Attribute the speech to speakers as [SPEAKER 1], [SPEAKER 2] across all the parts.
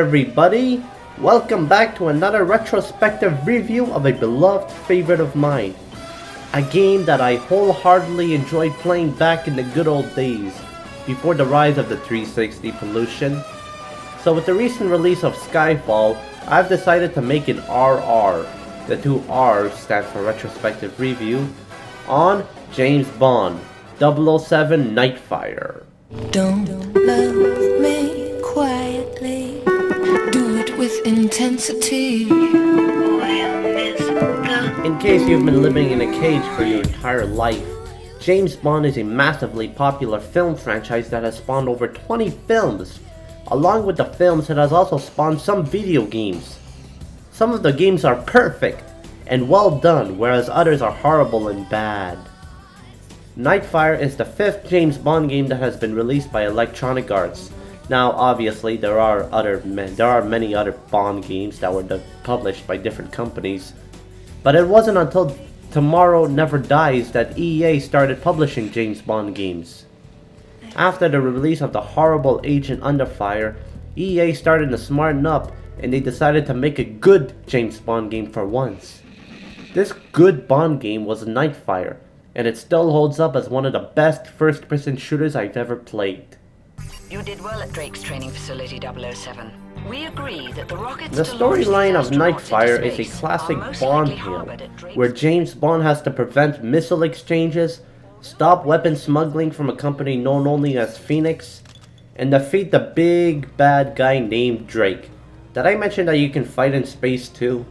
[SPEAKER 1] everybody! Welcome back to another retrospective review of a beloved favorite of mine. A game that I wholeheartedly enjoyed playing back in the good old days, before the rise of the 360 pollution. So with the recent release of Skyfall, I've decided to make an RR, the two R's stand for retrospective review, on James Bond 007 Nightfire.
[SPEAKER 2] Don't love me quietly, do it with intensity.
[SPEAKER 1] In case you've been living in a cage for your entire life, James Bond is a massively popular film franchise that has spawned over 20 films. Along with the films, it has also spawned some video games. Some of the games are perfect and well done, whereas others are horrible and bad. Nightfire is the 5th James Bond game that has been released by Electronic Arts. Now obviously there are many other Bond games that were published by different companies, but it wasn't until Tomorrow Never Dies that EA started publishing James Bond games. After the release of the horrible Agent Under Fire, EA started to smarten up and they decided to make a good James Bond game for once. This good Bond game was Nightfire, and it still holds up as one of the best first-person shooters I've ever played.
[SPEAKER 3] You did well at Drake's training facility 007. We agree that the rockets.
[SPEAKER 1] The storyline of Nightfire is a classic Bond tale, where James Bond has to prevent missile exchanges, stop weapon smuggling from a company known only as Phoenix, and defeat the big bad guy named Drake. Did I mention that you can fight in space too?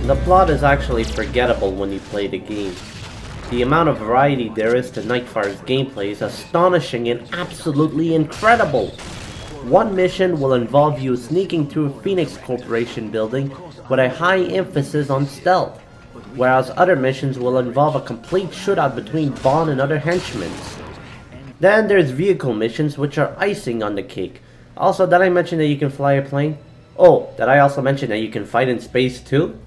[SPEAKER 1] The plot is actually forgettable when you play the game. The amount of variety there is to Nightfire's gameplay is astonishing and absolutely incredible. One mission will involve you sneaking through a Phoenix Corporation building with a high emphasis on stealth, whereas other missions will involve a complete shootout between Bond and other henchmen. Then there's vehicle missions, which are icing on the cake. Also, did I mention that you can fly a plane? Oh, did I also mention that you can fight in space too?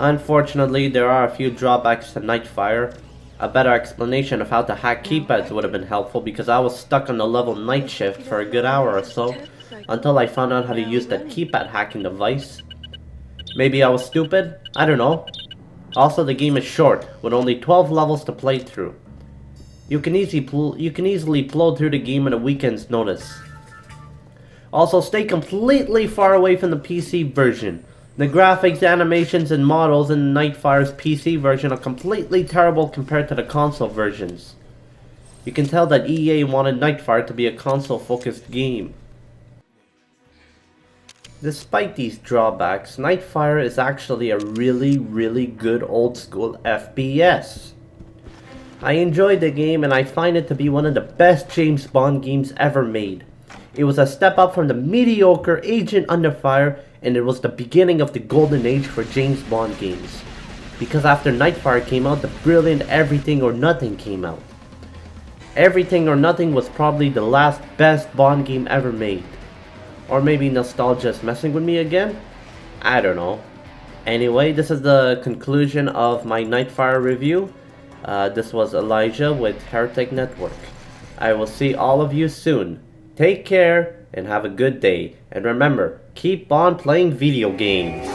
[SPEAKER 1] Unfortunately, there are a few drawbacks to Nightfire. A better explanation of how to hack keypads would have been helpful, because I was stuck on the level Night Shift for a good hour or so, until I found out how to use that keypad hacking device. Maybe I was stupid? I don't know. Also, the game is short, with only 12 levels to play through. You can easily plow through the game in a weekend's notice. Also, stay completely far away from the PC version. The graphics, animations, and models in Nightfire's PC version are completely terrible compared to the console versions. You can tell that EA wanted Nightfire to be a console-focused game. Despite these drawbacks, Nightfire is actually a really good old-school FPS. I enjoyed the game and I find it to be one of the best James Bond games ever made. It was a step up from the mediocre Agent Under Fire, and it was the beginning of the golden age for James Bond games. Because after Nightfire came out, the brilliant Everything or Nothing came out. Everything or Nothing was probably the last best Bond game ever made. Or maybe nostalgia is messing with me again? I don't know. Anyway, this is the conclusion of my Nightfire review. This was Elijah with Heretic Network. I will see all of you soon. Take care and have a good day. And remember, keep on playing video games.